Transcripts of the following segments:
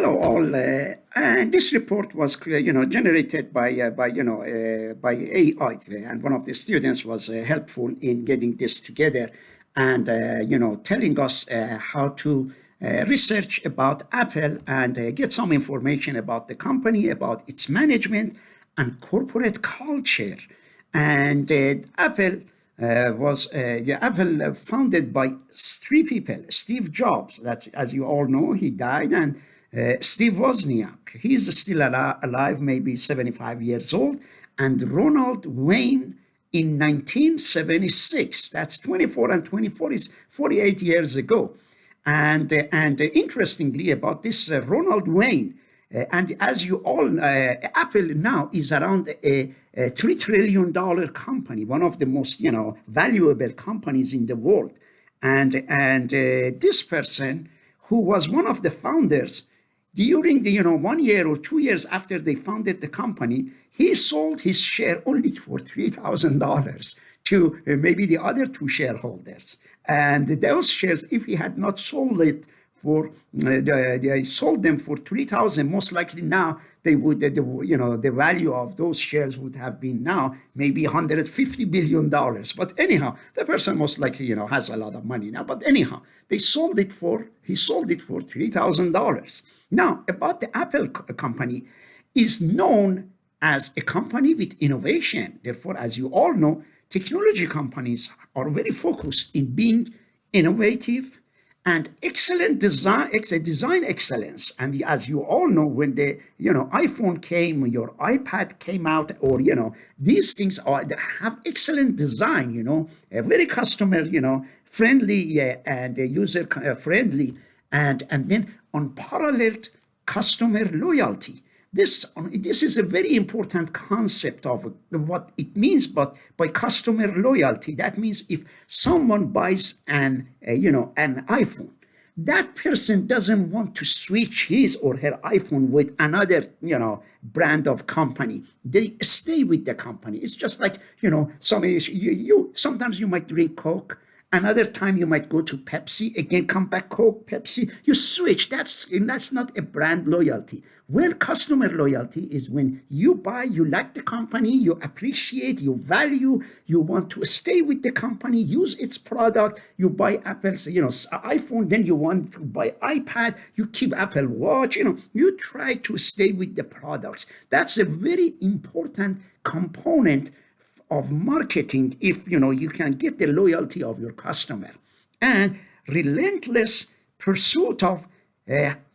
Hello all. This report was, generated by AI, and one of the students was helpful in getting this together, and telling us how to research about Apple and get some information about the company, about its management, and corporate culture. And Apple founded by three people. Steve Jobs, that as you all know, he died, and Steve Wozniak, he's still alive, maybe 75 years old, and Ronald Wayne in 1976. That's 24 and 24 is 48 years ago. And interestingly, about this Ronald Wayne, and as you all, Apple now is around a $3 trillion company, one of the most valuable companies in the world. And this person, who was one of the founders, during the 1 year or 2 years after they founded the company, he sold his share only for $3,000 to maybe the other two shareholders. And those shares, if he had not sold it for, they sold them for 3,000, most likely now they would, the value of those shares would have been now maybe $150 billion. But anyhow, the person most likely, has a lot of money now. But anyhow, he sold it for $3,000. Now, about the Apple company, is known as a company with innovation. Therefore, as you all know, technology companies are very focused in being innovative and excellent design excellence. And as you all know, when the iPhone came, your iPad came out, or these things they have excellent design, a very customer friendly and user friendly, and then unparalleled customer loyalty. This is a very important concept of what it means. But by customer loyalty, that means if someone buys an iPhone, that person doesn't want to switch his or her iPhone with another brand of company. They stay with the company. It's just like sometimes you might drink Coke. Another time you might go to Pepsi, again come back Coke, Pepsi. You switch. That's not a brand loyalty. Well, customer loyalty is when you buy, you like the company, you appreciate, you value, you want to stay with the company, use its product. You buy Apple's, iPhone, then you want to buy iPad, you keep Apple Watch. You try to stay with the products. That's a very important component of marketing, if you can get the loyalty of your customer. And relentless pursuit of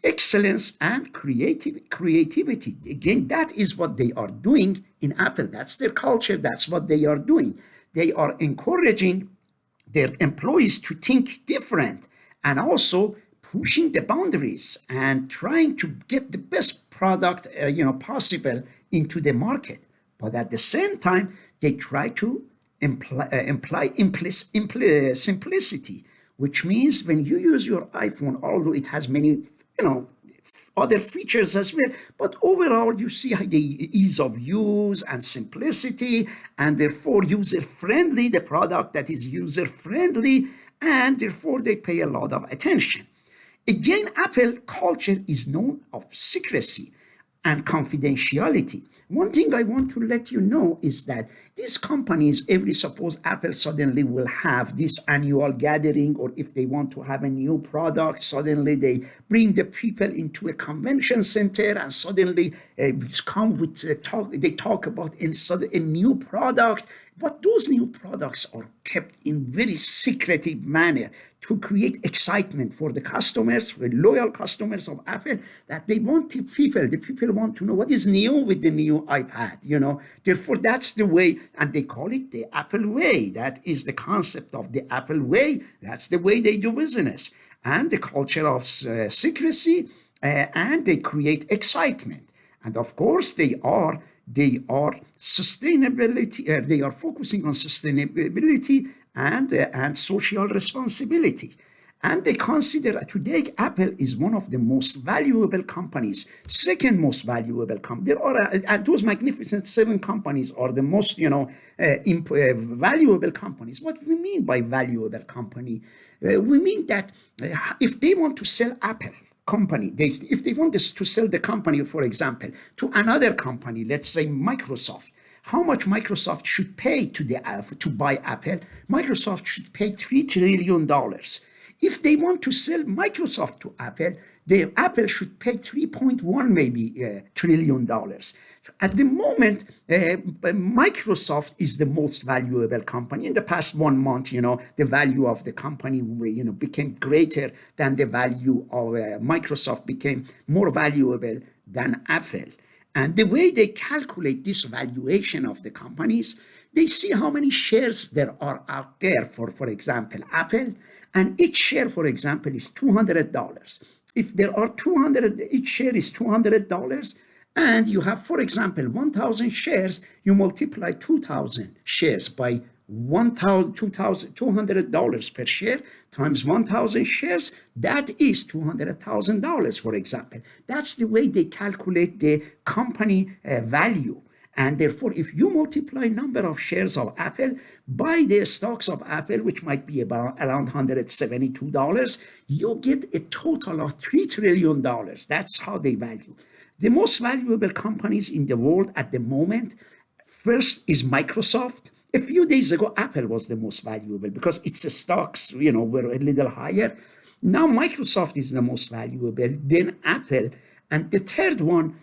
excellence and creativity. Again, that is what they are doing in Apple. That's their culture. That's what they are doing. They are encouraging their employees to think different, and also pushing the boundaries and trying to get the best product possible into the market. But at the same time, they try to imply simplicity, which means when you use your iPhone, although it has many, other features as well, but overall you see the ease of use and simplicity, and therefore user-friendly, the product that is user-friendly, and therefore they pay a lot of attention. Again, Apple culture is known of secrecy and confidentiality. One thing I want to let you know is that these companies, suppose Apple suddenly will have this annual gathering, or if they want to have a new product, suddenly they bring the people into a convention center and suddenly come with they talk about a new product. But those new products are kept in very secretive manner to create excitement for the customers, for loyal customers of Apple, that they want the people want to know what is new with the new iPad. Therefore, that's the way, and they call it the Apple way. That is the concept of the Apple way. That's the way they do business. And the culture of secrecy, and they create excitement. And of course, they are sustainability. They are focusing on sustainability and social responsibility. And they consider today Apple is one of the most valuable companies, second most valuable company. There are those magnificent seven companies are the most valuable companies. What we mean by valuable company? We mean that if they want to sell Apple, company, if they want to sell the company, for example, to another company, let's say Microsoft, how much Microsoft should pay to buy Apple? Microsoft should pay $3 trillion. If they want to sell Microsoft to Apple, Apple should pay 3.1 maybe $1 trillion. At the moment, Microsoft is the most valuable company. In the past 1 month, the value of the company, became greater than the value of Microsoft, became more valuable than Apple. And the way they calculate this valuation of the companies, they see how many shares there are out there for example, Apple, and each share, for example, is $200. If there are 200, each share is $200, and you have, for example, 1,000 shares, you multiply 2,000 shares by $200 per share times 1,000 shares, that is $200,000, for example. That's the way they calculate the company value. And therefore, if you multiply number of shares of Apple by the stocks of Apple, which might be about around $172, you get a total of $3 trillion. That's how they value. The most valuable companies in the world at the moment, first is Microsoft. A few days ago, Apple was the most valuable because its stocks, were a little higher. Now Microsoft is the most valuable, then Apple. And the third one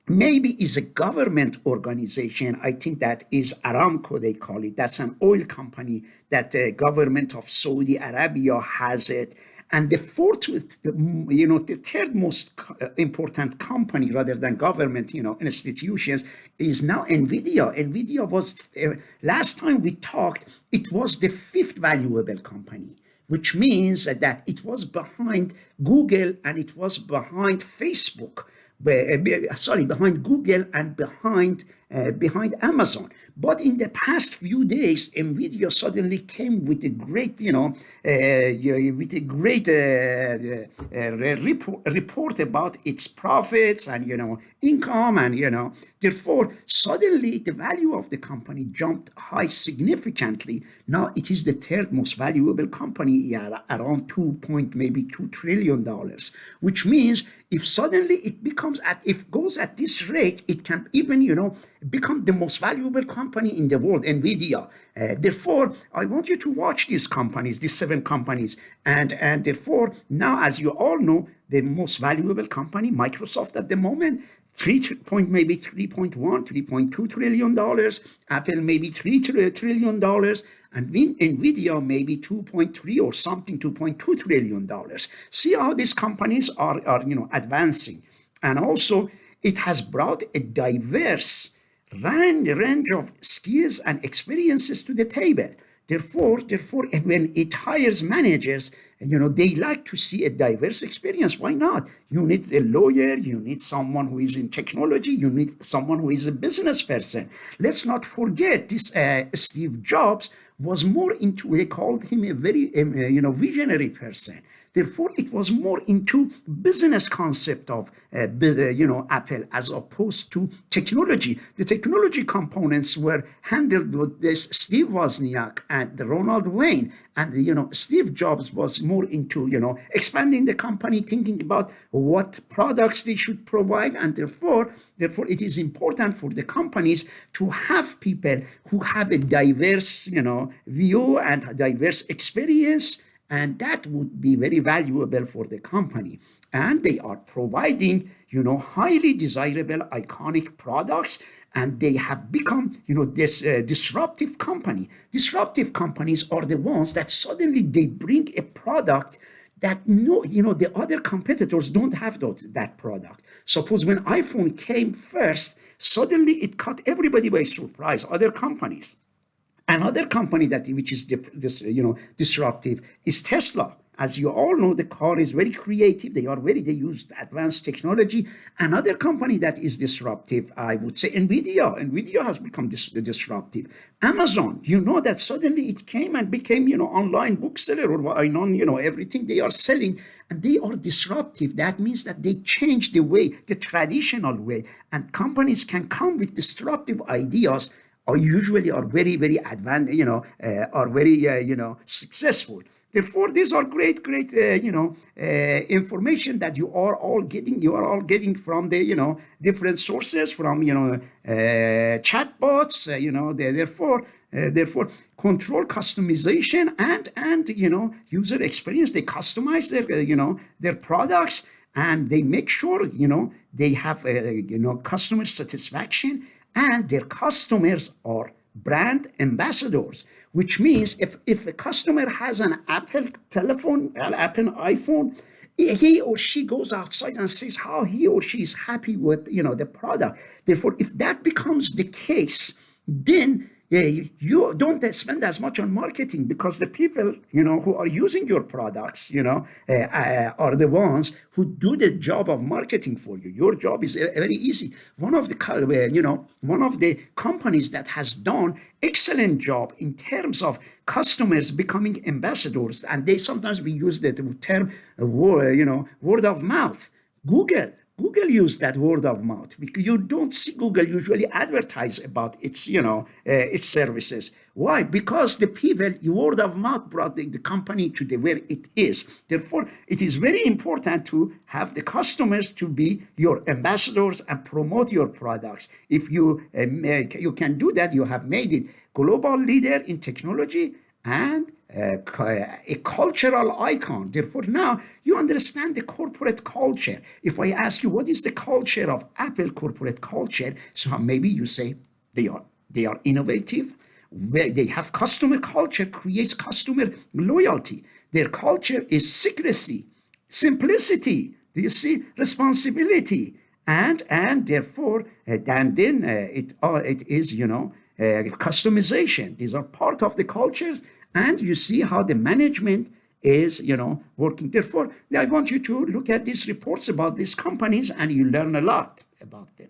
maybe is a government organization. I think that is Aramco, they call it. That's an oil company that the government of Saudi Arabia has it. And the third most important company rather than government, institutions is now NVIDIA. NVIDIA was, last time we talked, it was the fifth valuable company, which means that it was behind Google and it was behind Facebook. Behind Google and behind Amazon. But in the past few days, NVIDIA suddenly came with a great, report about its profits and, income, and, therefore, suddenly the value of the company jumped high significantly. Now it is the third most valuable company, around $2 trillion, which means if suddenly it goes at this rate, it can even, become the most valuable company in the world, NVIDIA. Therefore, I want you to watch these companies, these 7 companies. And therefore, now, as you all know, the most valuable company, Microsoft at the moment, maybe $3.2 trillion, Apple maybe $3 trillion, and NVIDIA maybe 2.3 or something, $2.2 trillion. See how these companies are advancing. And also, it has brought a diverse range of skills and experiences to the table. Therefore, when it hires managers, they like to see a diverse experience. Why not? You need a lawyer, you need someone who is in technology, you need someone who is a business person. Let's not forget this Steve Jobs was more into, they called him a very, visionary person. Therefore, it was more into business concept of, Apple as opposed to technology. The technology components were handled with this Steve Wozniak and Ronald Wayne. And, Steve Jobs was more into, expanding the company, thinking about what products they should provide. And therefore, it is important for the companies to have people who have a diverse, view and a diverse experience. And that would be very valuable for the company. And they are providing, highly desirable, iconic products. And they have become, this disruptive company. Disruptive companies are the ones that suddenly they bring a product that the other competitors don't have that product. Suppose when iPhone came first, suddenly it caught everybody by surprise, other companies. Another company which is disruptive is Tesla. As you all know, the car is very creative. They use advanced technology. Another company that is disruptive, I would say NVIDIA. NVIDIA has become disruptive. Amazon, that suddenly it came and became, online bookseller or everything they are selling. And they are disruptive. That means that they change the traditional way. And companies can come with disruptive ideas are usually very, very advanced, are very, successful. Therefore, these are great, information that you are all getting. You are all getting from the, different sources, from, chatbots. Therefore, control customization and user experience. They customize their, their products, and they make sure, they have, customer satisfaction, and their customers are brand ambassadors, which means if a customer has an Apple telephone, an Apple iPhone, he or she goes outside and says how he or she is happy with, the product. Therefore, if that becomes the case, then you don't spend as much on marketing, because the people, who are using your products, are the ones who do the job of marketing for you. Your job is very easy. One of the companies that has done excellent job in terms of customers becoming ambassadors, and they sometimes we use the term word of mouth. Google used that word of mouth, because you don't see Google usually advertise about its services. Why? Because the people, word of mouth brought the company to where it is. Therefore, it is very important to have the customers to be your ambassadors and promote your products. If you can do that, you have made it global leader in technology and a cultural icon. Therefore, now you understand the corporate culture. If I ask you what is the culture of Apple corporate culture, so maybe you say they are innovative. Where they have customer culture, creates customer loyalty. Their culture is secrecy, simplicity. Do you see? Responsibility, and therefore, and then it is customization. These are part of the cultures, and you see how the management is working. Therefore, I want you to look at these reports about these companies, and you learn a lot about them.